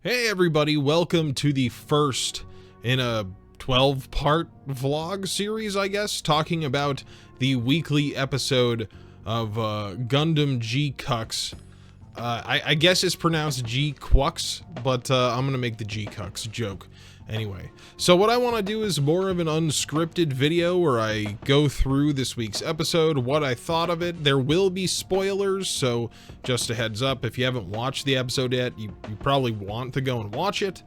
Hey everybody, welcome to the first in a 12-part vlog series, I guess, talking about the weekly episode of Gundam GQuuuuuX. I guess it's pronounced GQuuuuuX, but I'm gonna make the GQuuuuuX joke anyway. So what I want to do is more of an unscripted video where I go through this week's episode, what I thought of it. There will be spoilers, so just a heads up, if you haven't watched the episode yet, you probably want to go and watch it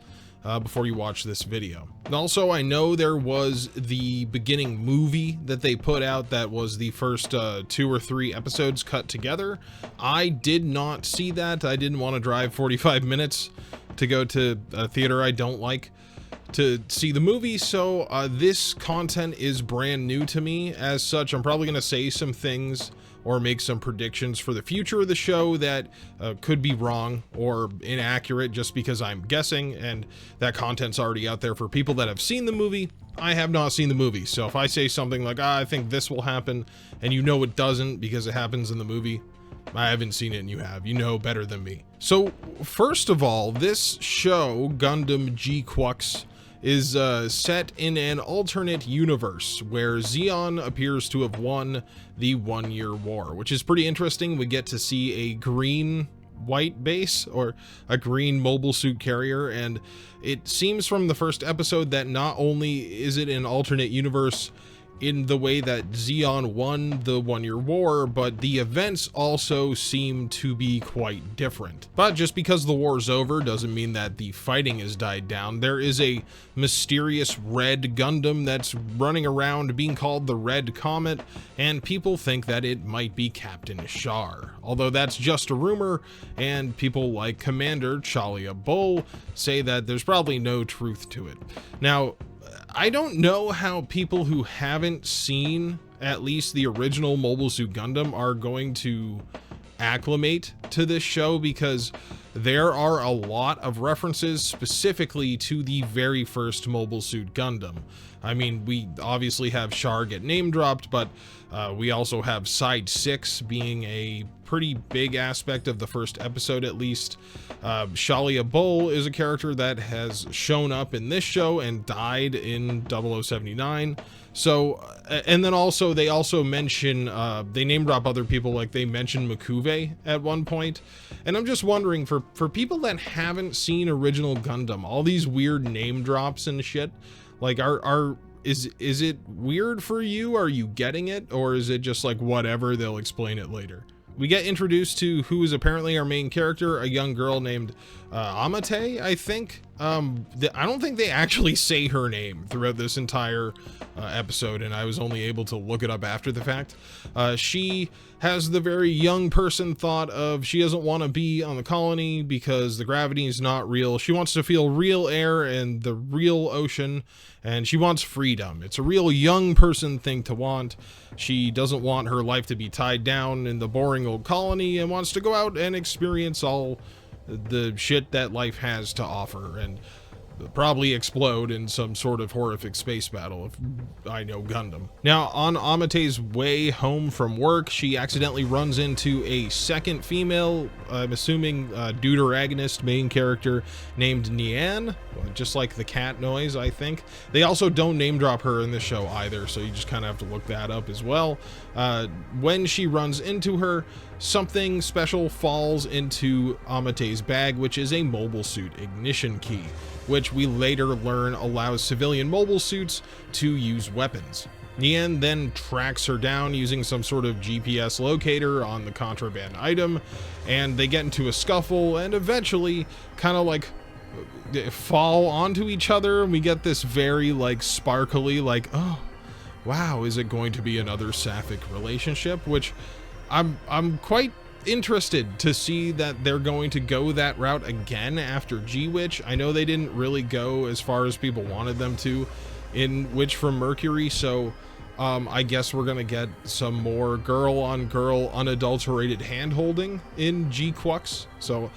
before you watch this video. And also, I know there was the beginning movie that they put out that was the first 2 or 3 episodes cut together. I did not see that. I didn't want to drive 45 minutes to go to a theater I don't like to see the movie, so this content is brand new to me. As such, I'm probably going to say some things or make some predictions for the future of the show that could be wrong or inaccurate just because I'm guessing, and that content's already out there for people that have seen the movie. I have not seen the movie, so if I say something like, I think this will happen, and you know it doesn't because it happens in the movie, I haven't seen it and you have. You know better than me. So, first of all, this show, Gundam GQuuuuuX, is set in an alternate universe where Zeon appears to have won the 1-year war, which is pretty interesting. We get to see a green-white base, or a green mobile suit carrier, and it seems from the first episode that not only is it an alternate universe in the way that Zeon won the 1-year war, but the events also seem to be quite different. But just because the war's over doesn't mean that the fighting has died down. There is a mysterious red Gundam that's running around being called the Red Comet, and people think that it might be Captain Char. Although that's just a rumor, and people like Commander Chalia Bull say that there's probably no truth to it. Now, I don't know how people who haven't seen at least the original Mobile Suit Gundam are going to acclimate to this show, because there are a lot of references specifically to the very first Mobile Suit Gundam. I mean, we obviously have Char get name dropped, but we also have Side 6 being a pretty big aspect of the first episode, at least. Chalia Bull is a character that has shown up in this show and died in 0079. So, and then also they also mention, they name drop other people, like they mention Makuve at one point. And I'm just wondering, for people that haven't seen original Gundam, all these weird name drops and shit, like is it weird for you? Are you getting it? Or is it just like whatever, they'll explain it later? We get introduced to who is apparently our main character, a young girl named Amatee, I think. I don't think they actually say her name throughout this entire episode, and I was only able to look it up after the fact. She has the very young person thought of she doesn't want to be on the colony because the gravity is not real. She wants to feel real air and the real ocean, and she wants freedom. It's a real young person thing to want. She doesn't want her life to be tied down in the boring old colony and wants to go out and experience all the shit that life has to offer, and probably explode in some sort of horrific space battle, if I know Gundam. Now, on Amate's way home from work, she accidentally runs into a second female, I'm assuming deuteragonist main character named Nian, just like the cat noise, I think. They also don't name drop her in this show either, so you just kind of have to look that up as well. When she runs into her, something special falls into Amate's bag, which is a mobile suit ignition key, which we later learn allows civilian mobile suits to use weapons. Nian then tracks her down using some sort of GPS locator on the contraband item, and they get into a scuffle and eventually kind of like fall onto each other, and we get this very like sparkly, like, oh wow, is it going to be another sapphic relationship? Which I'm quite interested to see that they're going to go that route again after G-Witch. I know they didn't really go as far as people wanted them to in Witch from Mercury, so I guess we're gonna get some more girl-on-girl unadulterated hand-holding in GQuuuuuX. So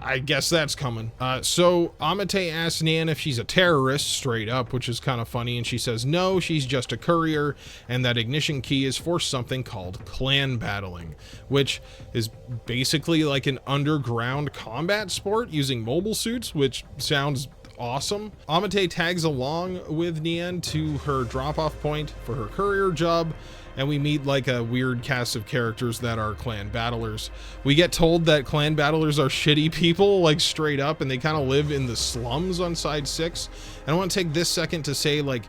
I guess that's coming. So Amatee asks Nan if she's a terrorist straight up, which is kind of funny, and she says no, she's just a courier, and that ignition key is for something called clan battling, which is basically like an underground combat sport using mobile suits, which sounds awesome. Amatee tags along with Nian to her drop-off point for her courier job, and we meet like a weird cast of characters that are clan battlers. We get told that clan battlers are shitty people, like straight up, and they kind of live in the slums on side 6. And I want to take this second to say, like,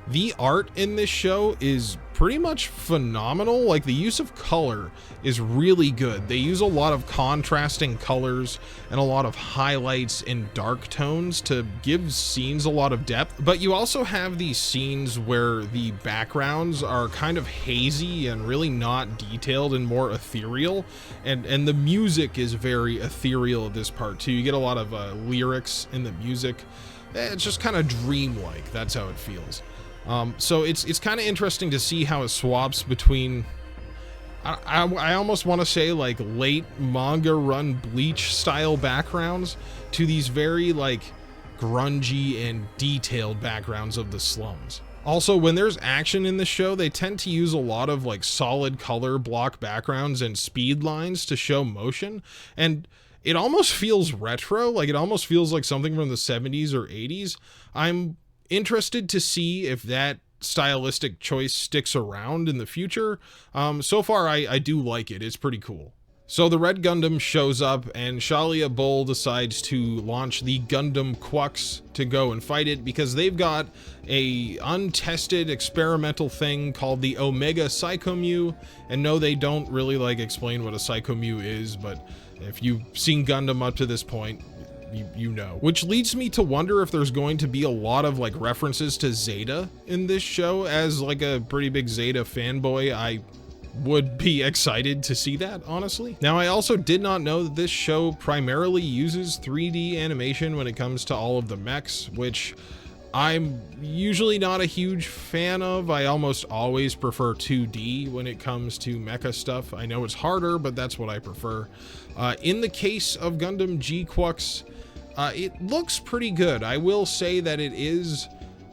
the art in this show is pretty much phenomenal. Like, the use of color is really good. They use a lot of contrasting colors and a lot of highlights and dark tones to give scenes a lot of depth. But you also have these scenes where the backgrounds are kind of hazy and really not detailed and more ethereal. And the music is very ethereal at this part too. You get a lot of lyrics in the music. It's just kind of dreamlike. That's how it feels. So it's kind of interesting to see how it swaps between, I almost want to say like late manga run Bleach style backgrounds to these very like grungy and detailed backgrounds of the slums. Also, when there's action in the show, they tend to use a lot of like solid color block backgrounds and speed lines to show motion, and it almost feels retro, like it almost feels like something from the 70s or 80s. I'm interested to see if that stylistic choice sticks around in the future. So far, I do like it. It's pretty cool. So the Red Gundam shows up, and Shalia Bull decides to launch the Gundam GQuuuuuX to go and fight it because they've got a untested experimental thing called the Omega Psychomu. And no, they don't really like explain what a Psychomu is, but if you've seen Gundam up to this point, you know. Which leads me to wonder if there's going to be a lot of like references to Zeta in this show. As like a pretty big Zeta fanboy, I would be excited to see that, honestly. Now, I also did not know that this show primarily uses 3D animation when it comes to all of the mechs, which I'm usually not a huge fan of. I almost always prefer 2D when it comes to mecha stuff. I know it's harder, but that's what I prefer. In the case of Gundam GQuuuuuX, it looks pretty good. I will say that it is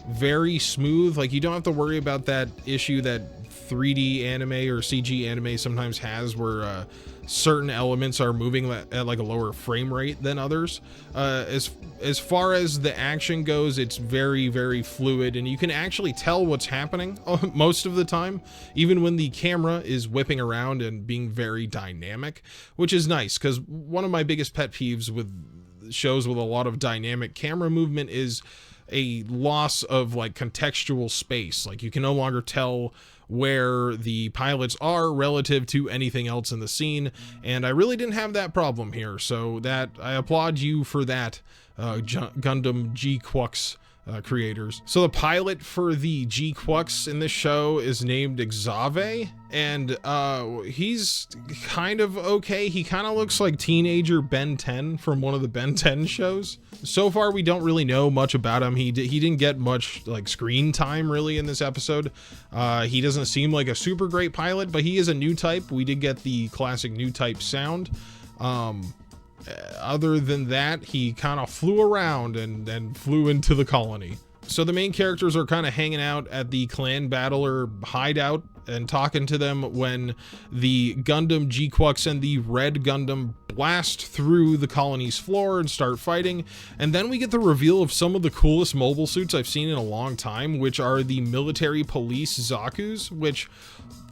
very smooth. Like, you don't have to worry about that issue that 3D anime or CG anime sometimes has, where certain elements are moving at like a lower frame rate than others. As far as the action goes, it's very, very fluid, and you can actually tell what's happening most of the time, even when the camera is whipping around and being very dynamic, which is nice, because one of my biggest pet peeves with shows with a lot of dynamic camera movement is a loss of like contextual space. Like, you can no longer tell where the pilots are relative to anything else in the scene, and I really didn't have that problem here, so that I applaud you for that, Gundam GQuuuuuX creators. So the pilot for the GQuuuuuX in this show is named Xave, and he's kind of okay. He kind of looks like teenager Ben 10 from one of the Ben 10 shows. So far, we don't really know much about him. He didn't get much like screen time really in this episode. He doesn't seem like a super great pilot, but he is a new type. We did get the classic new type sound. Other than that, he kind of flew around and flew into the colony. So the main characters are kind of hanging out at the clan battler hideout and talking to them when the Gundam GQuuuuuX and the Red Gundam blast through the colony's floor and start fighting. And then we get the reveal of some of the coolest mobile suits I've seen in a long time, which are the military police Zaku's, which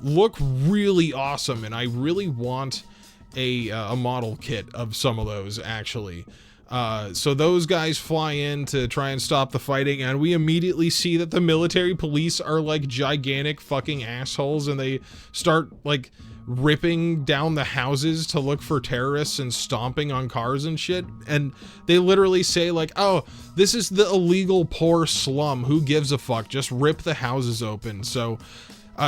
look really awesome, and I really want a model kit of some of those, actually. So those guys fly in to try and stop the fighting, and we immediately see that the military police are like gigantic fucking assholes, and they start like ripping down the houses to look for terrorists and stomping on cars and shit. And they literally say like, oh, this is the illegal poor slum, who gives a fuck, just rip the houses open. So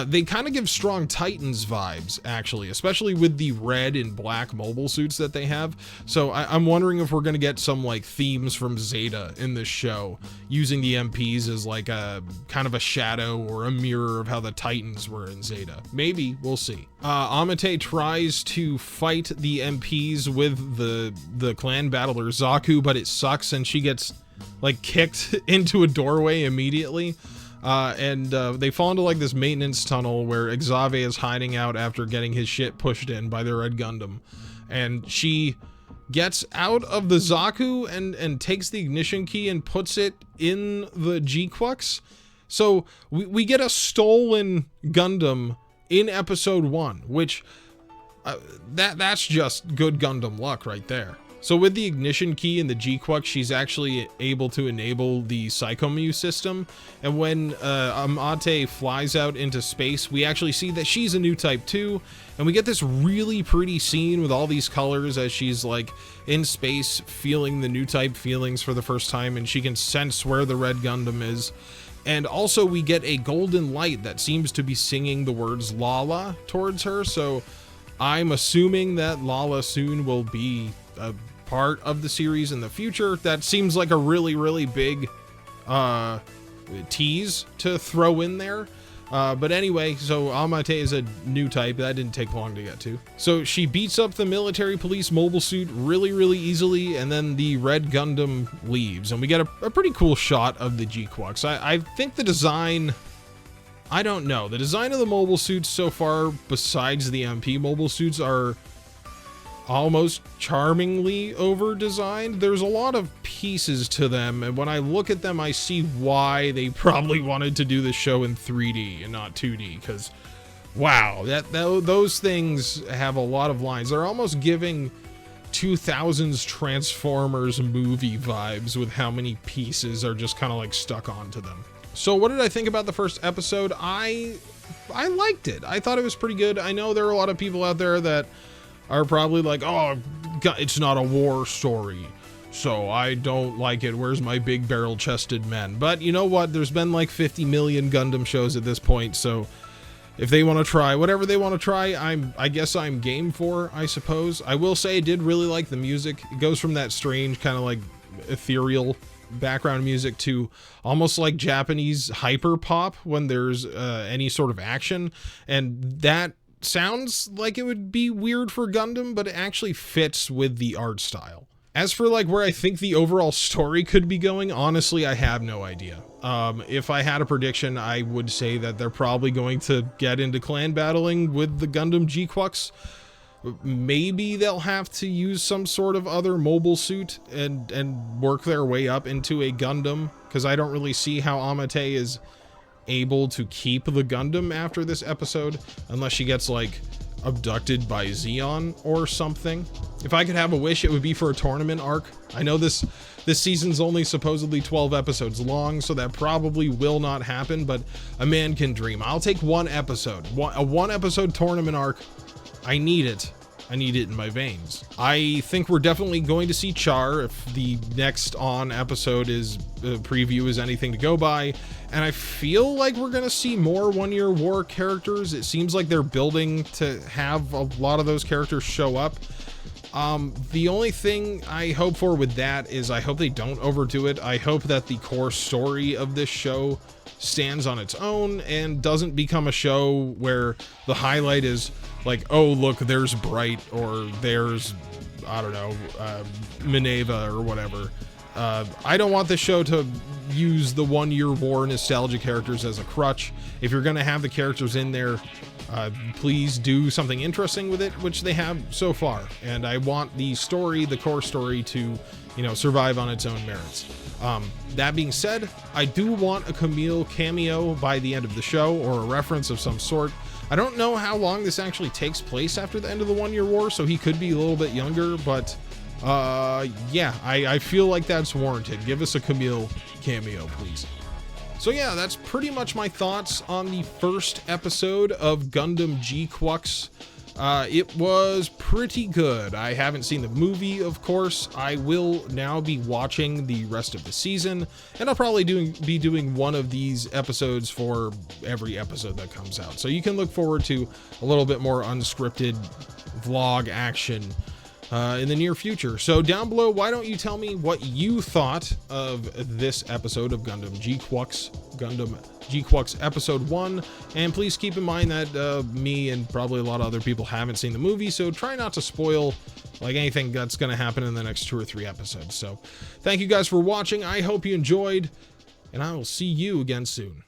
They kind of give strong Titans vibes, actually, especially with the red and black mobile suits that they have. So I'm wondering if we're going to get some like themes from Zeta in this show, using the MPs as like a kind of a shadow or a mirror of how the Titans were in Zeta. Maybe, we'll see. Amatee tries to fight the MPs with the clan battler Zaku, but it sucks and she gets like kicked into a doorway immediately. And they fall into like this maintenance tunnel where Xavier is hiding out after getting his shit pushed in by the Red Gundam. And she gets out of the Zaku and takes the ignition key and puts it in the GQuuuuuX. So we get a stolen Gundam in episode 1, which that's just good Gundam luck right there. So with the ignition key in the GQuuuuuX, she's actually able to enable the Psychomu system. And when Amatee flies out into space, we actually see that she's a new type too. And we get this really pretty scene with all these colors as she's like in space feeling the new type feelings for the first time, and she can sense where the Red Gundam is. And also we get a golden light that seems to be singing the words Lala towards her. So I'm assuming that Lala soon will be a part of the series in the future. That seems like a really big tease to throw in there. But anyway, so Amatee is a new type. That didn't take long to get to. So she beats up the military police mobile suit really easily, and then the Red Gundam leaves, and we get a pretty cool shot of the GQuuuuuX. I think the design, I don't know. The design of the mobile suits so far, besides the MP mobile suits, are almost charmingly over-designed. There's a lot of pieces to them, and when I look at them, I see why they probably wanted to do the show in 3D and not 2D, because, wow, those things have a lot of lines. They're almost giving 2000s Transformers movie vibes with how many pieces are just kind of like stuck onto them. So what did I think about the first episode? I liked it. I thought it was pretty good. I know there are a lot of people out there that are probably like, oh, it's not a war story, so I don't like it. Where's my big barrel-chested men? But you know what? There's been like 50 million Gundam shows at this point, so if they want to try whatever they want to try, I guess I'm game for, I suppose. I will say I did really like the music. It goes from that strange kind of like ethereal background music to almost like Japanese hyper pop when there's any sort of action, and that sounds like it would be weird for Gundam, but it actually fits with the art style. As for like where I think the overall story could be going, honestly, I have no idea. If I had a prediction, I would say that they're probably going to get into clan battling with the Gundam GQuuuuuX. Maybe they'll have to use some sort of other mobile suit and work their way up into a Gundam, because I don't really see how Amatee is able to keep the Gundam after this episode, unless she gets like abducted by Zeon or something. If I could have a wish, it would be for a tournament arc. I know this season's only supposedly 12 episodes long, so that probably will not happen, but a man can dream. I'll take one episode, a one episode tournament arc. I need it. I need it in my veins. I think we're definitely going to see Char if the next on episode is preview is anything to go by. And I feel like we're going to see more One Year War characters. It seems like they're building to have a lot of those characters show up. The only thing I hope for with that is I hope they don't overdo it. I hope that the core story of this show stands on its own and doesn't become a show where the highlight is like, oh, look, there's Bright, or there's, I don't know, Minerva or whatever. I don't want this show to use the One Year War nostalgia characters as a crutch. If you're going to have the characters in there, please do something interesting with it, which they have so far. And I want the story, the core story, to, you know, survive on its own merits. That being said, I do want a Camille cameo by the end of the show, or a reference of some sort. I don't know how long this actually takes place after the end of the One Year War, so he could be a little bit younger, but yeah, I feel like that's warranted. Give us a Camille cameo, please. So yeah, that's pretty much my thoughts on the first episode of Gundam GQuuuuuX. It was pretty good. I haven't seen the movie, of course. I will now be watching the rest of the season, and I'll probably be doing one of these episodes for every episode that comes out. So you can look forward to a little bit more unscripted vlog action in the near future. So down below, why don't you tell me what you thought of this episode of Gundam GQuuuuuX episode 1, and please keep in mind that me and probably a lot of other people haven't seen the movie, so try not to spoil like anything that's going to happen in the next 2 or 3 episodes. So thank you guys for watching. I hope you enjoyed, and I will see you again soon.